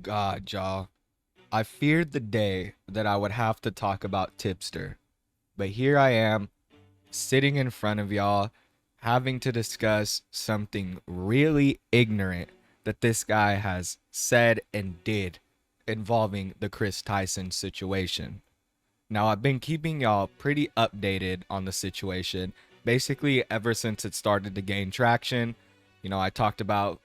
God, y'all. I feared the day that I would have to talk about Tipster, but here I am, sitting in front of y'all, having to discuss something really ignorant that this guy has said and did involving the Kris Tyson situation. Now, I've been keeping y'all pretty updated on the situation, basically ever since it started to gain traction. I talked about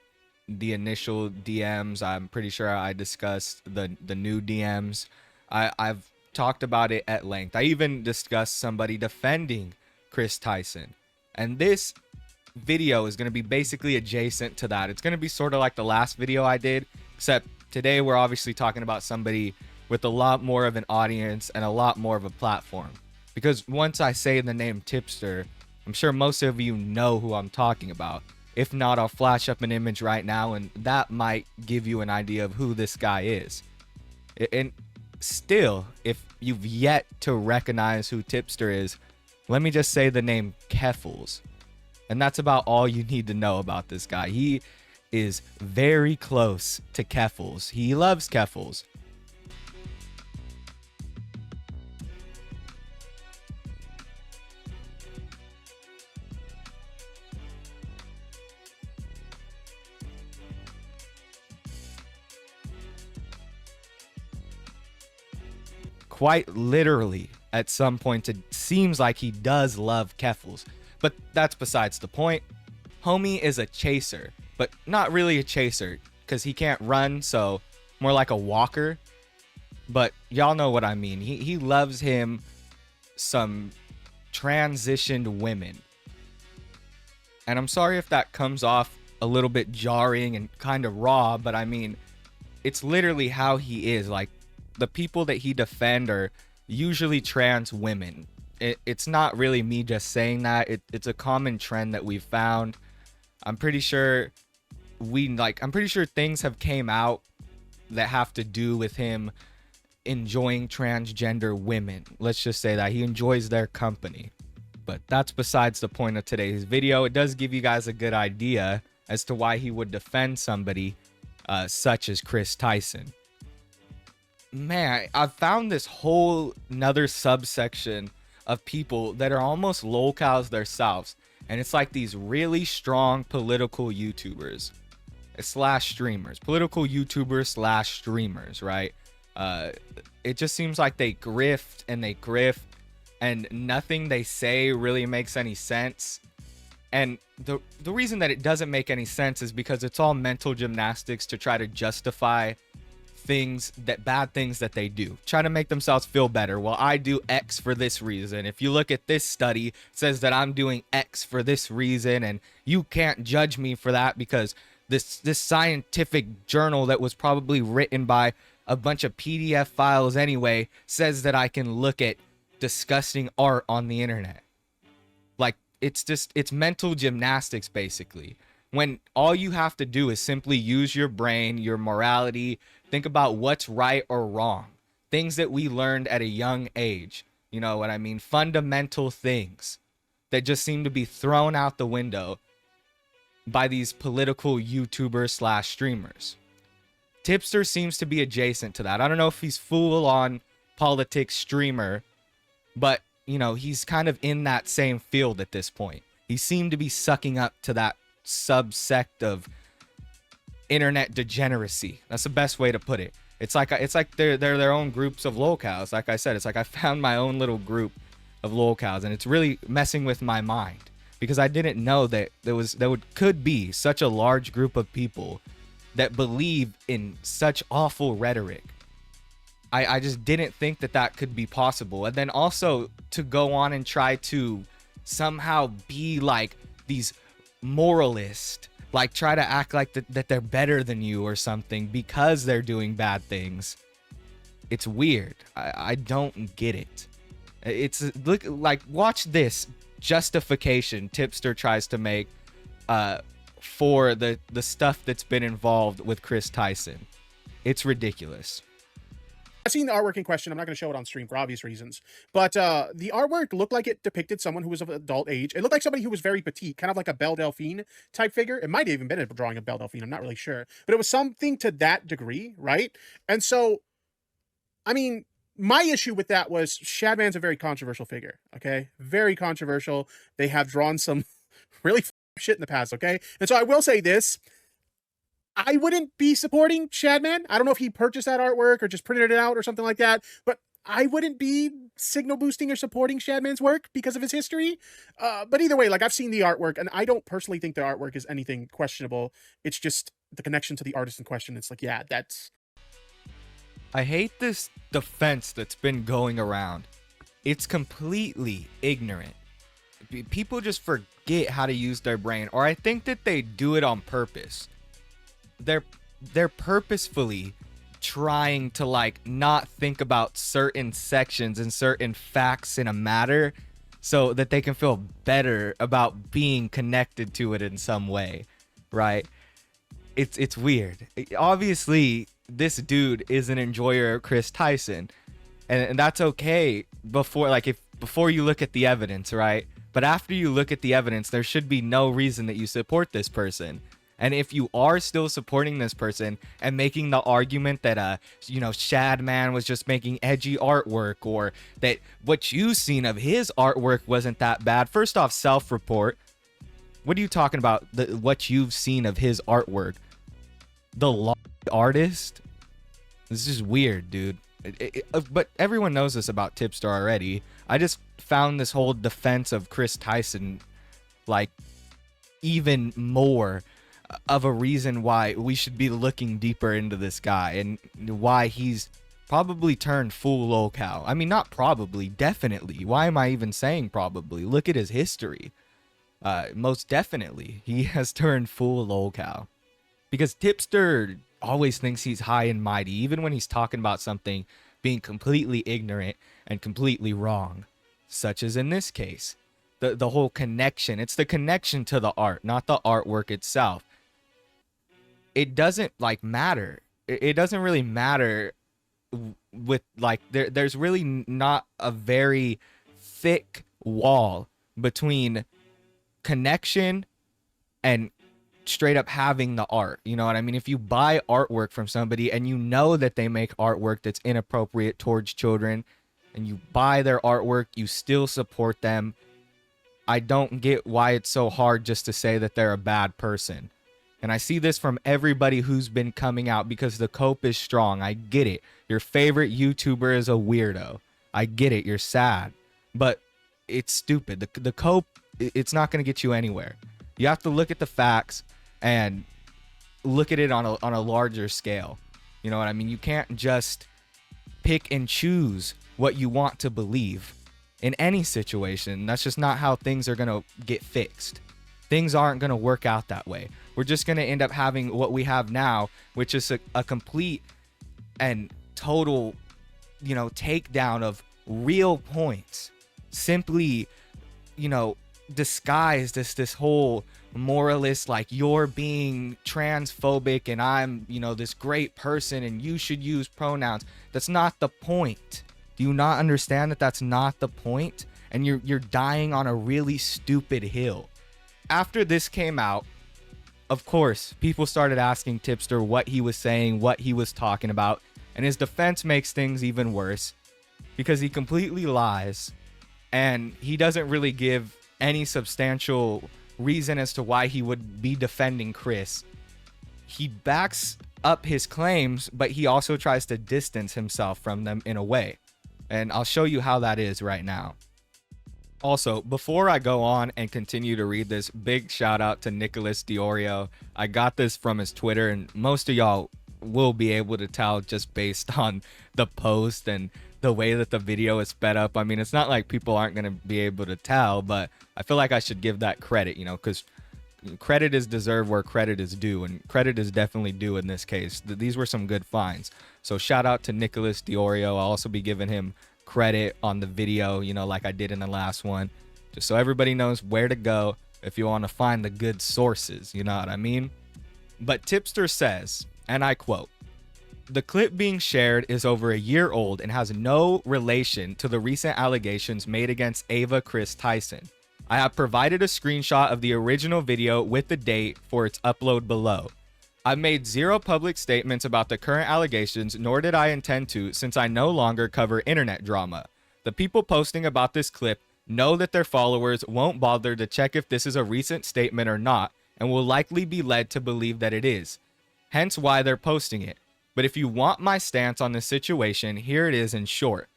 the initial DMs. I'm pretty sure I discussed the new DMs. I've talked about it at length. I even discussed somebody defending Kris Tyson. And this video is going to be basically adjacent to that. It's going to be sort of like the last video I did, except today we're obviously talking about somebody with a lot more of an audience and a lot more of a platform. Because once I say the name Tipster, I'm sure most of you know who I'm talking about. If not, I'll flash up an image right now and that might give you an idea of who this guy is. And still, if you've yet to recognize who Tipster is, let me just say the name Keffals. And that's about all you need to know about this guy. He is very close to Keffals. He loves Keffals. Quite literally, at some points, it seems like he does love Keffals. But that's besides the point. Homie is a chaser, but not really a chaser because he can't run, so more like a walker. But y'all know what I mean. He loves him some transitioned women. And I'm sorry if that comes off a little bit jarring and kind of raw, but I mean, it's literally how he is. Like, the people that he defend are usually trans women. It's not really me just saying that. It's a common trend that we've found. I'm pretty sure I'm pretty sure things have came out that have to do with him enjoying transgender women. Let's just say that he enjoys their company. But that's besides the point of today's video. It does give you guys a good idea as to why he would defend somebody such as Kris Tyson. Man, I've found this whole another subsection of people that are almost locals themselves. And it's like these really strong political YouTubers slash streamers, political YouTubers slash streamers, right? It just seems like they grift and nothing they say really makes any sense. And the reason that it doesn't make any sense is because it's all mental gymnastics to try to justify bad things that they do, try to make themselves feel better. Well, I do X for this reason. If you look at this study, it says that I'm doing X for this reason, and you can't judge me for that because this scientific journal that was probably written by a bunch of PDF files anyway says that I can look at disgusting art on the internet. Like, it's mental gymnastics basically, when all you have to do is simply use your brain, your morality, think about what's right or wrong, things that we learned at a young age. You know what I mean? Fundamental things that just seem to be thrown out the window by these political YouTubers slash streamers. Tipster seems to be adjacent to that. I don't know if he's full on politics streamer, but he's kind of in that same field at this point. He seemed to be sucking up to that subsect of internet degeneracy. That's the best way to put it. It's like they're their own groups of locals. Like I said, it's like I found my own little group of locals, and it's really messing with my mind because I didn't know that could be such a large group of people that believe in such awful rhetoric. I just didn't think that could be possible. And then also to go on and try to somehow be like these moralist, like try to act like that they're better than you or something because they're doing bad things. It's weird. I don't get it. It's like watch this justification Tipster tries to make for the stuff that's been involved with Kris Tyson. It's ridiculous. I've seen the artwork in question. I'm not going to show it on stream for obvious reasons, but the artwork looked like it depicted someone who was of adult age. It looked like somebody who was very petite, kind of like a Belle Delphine type figure. It might have even been a drawing of Belle Delphine. I'm not really sure, but it was something to that degree, right? And so, I mean, my issue with that was Shadman's a very controversial figure. Okay, very controversial. They have drawn some really shit in the past. Okay, and so I will say this. I wouldn't be supporting Shadman. I don't know if he purchased that artwork or just printed it out or something like that, but I wouldn't be signal boosting or supporting Shadman's work because of his history. But either way, like, I've seen the artwork, and I don't personally think the artwork is anything questionable. It's just the connection to the artist in question. It's like, yeah, that's... I hate this defense that's been going around. It's completely ignorant. People just forget how to use their brain, or I think that they do it on purpose. They're purposefully trying to, like, not think about certain sections and certain facts in a matter so that they can feel better about being connected to it in some way, right? It's weird. Obviously, this dude is an enjoyer of Kris Tyson, and that's okay before you look at the evidence, right? But after you look at the evidence, there should be no reason that you support this person. And if you are still supporting this person and making the argument that Shadman was just making edgy artwork, or that what you've seen of his artwork wasn't that bad, first off, self-report. What are you talking about? What you've seen of his artwork? The artist? This is weird, dude. But everyone knows this about Tipster already. I just found this whole defense of Kris Tyson, like, even more of a reason why we should be looking deeper into this guy and why he's probably turned full lolcow. I mean, not probably, definitely. Why am I even saying probably? Look at his history. Most definitely, he has turned full lolcow. Because Tipster always thinks he's high and mighty, even when he's talking about something being completely ignorant and completely wrong, such as in this case. The whole connection. It's the connection to the art, not the artwork itself. It doesn't, like, matter. It doesn't really matter with, like, there's really not a very thick wall between connection and straight up having the art. You know what I mean? If you buy artwork from somebody and you know that they make artwork that's inappropriate towards children, and you buy their artwork, you still support them. I don't get why it's so hard just to say that they're a bad person. And I see this from everybody who's been coming out, because the cope is strong. I get it. Your favorite YouTuber is a weirdo. I get it. You're sad. But it's stupid. The cope, it's not going to get you anywhere. You have to look at the facts and look at it on a larger scale. You know what I mean? You can't just pick and choose what you want to believe in any situation. That's just not how things are going to get fixed. Things aren't going to work out that way. We're just going to end up having what we have now, which is a complete and total, takedown of real points. Simply, disguised as this whole moralist, like, you're being transphobic and I'm, this great person and you should use pronouns. That's not the point. Do you not understand that that's not the point? And you're dying on a really stupid hill. After this came out, of course, people started asking Tipster what he was saying, what he was talking about, and his defense makes things even worse because he completely lies and he doesn't really give any substantial reason as to why he would be defending Kris. He backs up his claims, but he also tries to distance himself from them in a way. And I'll show you how that is right now. Also, before I go on and continue to read this, big shout out to Nicholas Diorio. I got this from his Twitter, and most of y'all will be able to tell just based on the post and the way that the video is sped up. I mean, it's not like people aren't going to be able to tell, but I feel like I should give that credit, because credit is deserved where credit is due, and credit is definitely due in this case. These were some good finds. So shout out to Nicholas Diorio. I'll also be giving him credit on the video, like I did in the last one, just so everybody knows where to go if you want to find the good sources, you know what I mean? But Tipster says, and I quote, The clip being shared is over a year old and has no relation to the recent allegations made against Kris Tyson. I have provided a screenshot of the original video with the date for its upload below. I've made zero public statements about the current allegations, nor did I intend to, since I no longer cover internet drama. The people posting about this clip know that their followers won't bother to check if this is a recent statement or not, and will likely be led to believe that it is. Hence why they're posting it. But if you want my stance on this situation, here it is in short.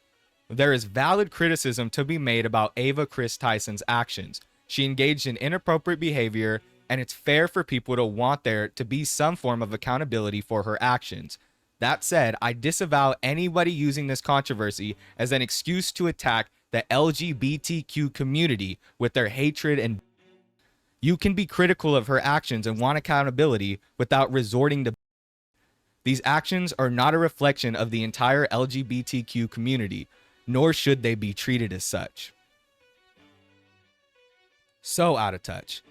There is valid criticism to be made about Kris Tyson's actions. She engaged in inappropriate behavior, and it's fair for people to want there to be some form of accountability for her actions. That said, I disavow anybody using this controversy as an excuse to attack the LGBTQ community with their hatred and... You can be critical of her actions and want accountability without resorting to... These actions are not a reflection of the entire LGBTQ community, nor should they be treated as such. So out of touch.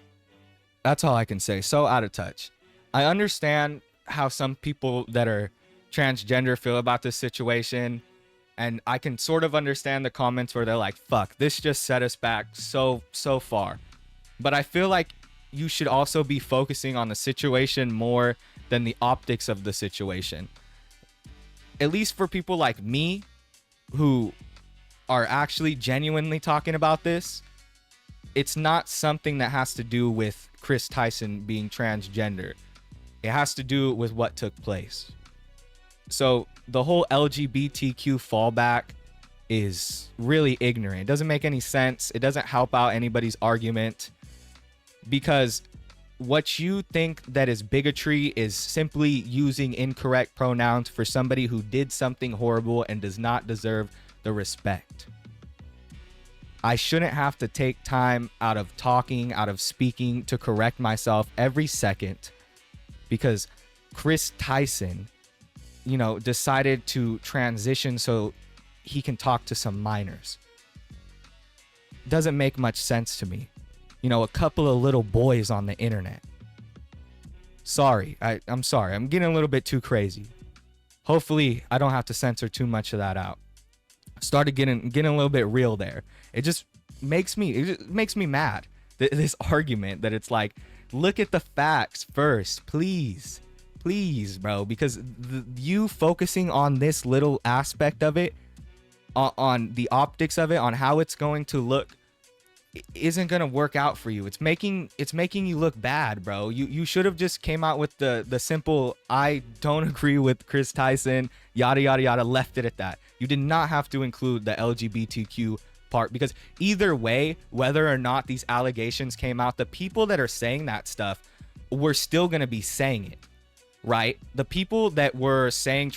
That's all I can say. So out of touch. I understand how some people that are transgender feel about this situation, and I can sort of understand the comments where they're like, fuck, this just set us back so far. But I feel like you should also be focusing on the situation more than the optics of the situation. At least for people like me, who are actually genuinely talking about this, it's not something that has to do with Kris Tyson being transgender. It has to do with what took place. So the whole LGBTQ fallback is really ignorant. It doesn't make any sense. It doesn't help out anybody's argument, because what you think that is bigotry is simply using incorrect pronouns for somebody who did something horrible and does not deserve the respect. I shouldn't have to take time out of talking, out of speaking to correct myself every second because Kris Tyson, you know, decided to transition so he can talk to some minors. Doesn't make much sense to me. You know, a couple of little boys on the internet. Sorry, I'm sorry. I'm getting a little bit too crazy. Hopefully, I don't have to censor too much of that out. Started getting a little bit real there. It just makes me mad. This argument that it's like, look at the facts first, please, bro. Because you focusing on this little aspect of it, on the optics of it, on how it's going to look, isn't gonna work out for you. It's making you look bad, bro. You should have just came out with the simple, I don't agree with Kris Tyson, yada yada yada, left it at that. You did not have to include the LGBTQ part, because either way, whether or not these allegations came out, the people that are saying that stuff were still gonna be saying it, right? The people that were saying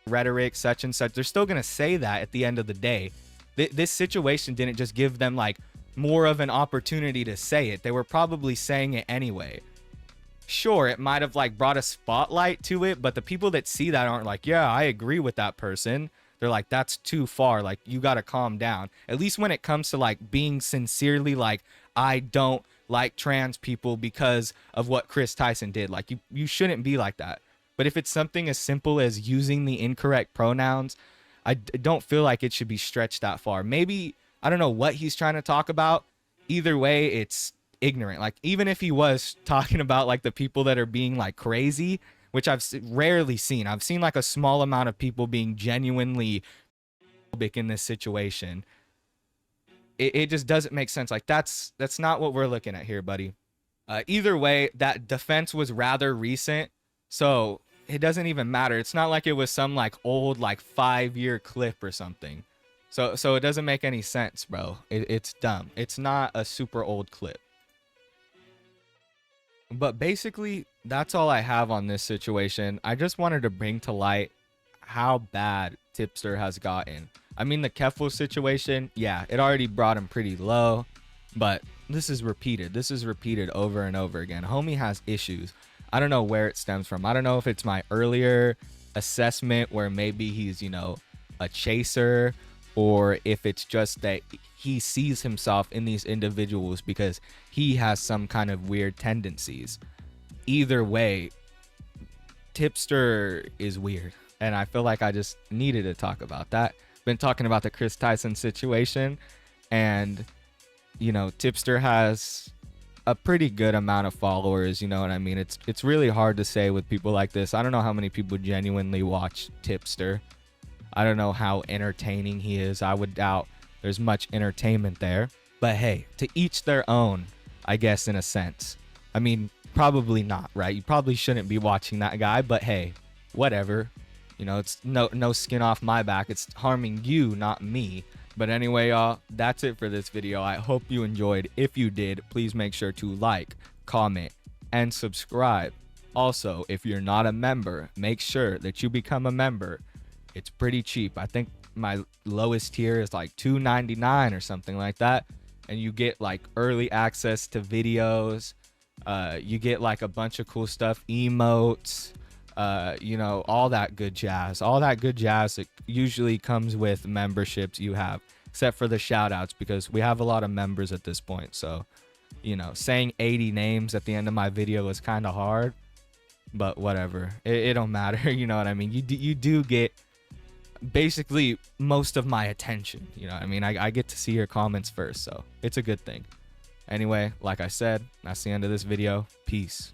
rhetoric, such and such, they're still gonna say that at the end of the day. This situation didn't just give them like more of an opportunity to say it. They were probably saying it anyway. Sure, it might have like brought a spotlight to it, but the people that see that aren't like, yeah, I agree with that person. They're like, that's too far. Like, you got to calm down. At least when it comes to like being sincerely like, I don't like trans people because of what Kris Tyson did. Like, you shouldn't be like that. But if it's something as simple as using the incorrect pronouns, I don't feel like it should be stretched that far. Maybe, I don't know what he's trying to talk about. Either way, it's ignorant. Like, even if he was talking about like the people that are being like crazy, which I've rarely seen. I've seen like a small amount of people being genuinely phobic in this situation. It just doesn't make sense. Like, that's not what we're looking at here, buddy. Either way, that defense was rather recent, so it doesn't even matter. It's not like it was some like old like 5-year clip or something. So it doesn't make any sense, bro. It's dumb. It's not a super old clip. But basically, that's all I have on this situation. I just wanted to bring to light how bad Tipster has gotten. I mean, the Keffel situation, yeah, it already brought him pretty low. But this is repeated. This is repeated over and over again. Homie has issues. I don't know where it stems from. I don't know if it's my earlier assessment where maybe he's, you know, a chaser, or if it's just that he sees himself in these individuals because he has some kind of weird tendencies. Either way, Tipster is weird. and I feel like I just needed to talk about that. Been talking about the Kris Tyson situation, and you know, Tipster has a pretty good amount of followers, you know what I mean? It's really hard to say with people like this. I don't know how many people genuinely watch Tipster. I don't know how entertaining he is. I would doubt there's much entertainment there. But hey, to each their own, I guess, in a sense. I mean, probably not, right? You probably shouldn't be watching that guy, but hey, whatever. You know, it's no skin off my back. It's harming you, not me. But anyway, y'all, that's it for this video. I hope you enjoyed. If you did, please make sure to like, comment, and subscribe. Also, if you're not a member, make sure that you become a member. It's pretty cheap. I think my lowest tier is like $2.99 or something like that. And you get like early access to videos. You get like a bunch of cool stuff, emotes, you know, all that good jazz. All that good jazz that usually comes with memberships you have, except for the shout outs, because we have a lot of members at this point. So, you know, saying 80 names at the end of my video is kind of hard, but whatever. It don't matter. You know what I mean? You do get basically most of my attention. You know what I mean? I get to see your comments first, so it's a good thing. Anyway, like I said, that's the end of this video. Peace.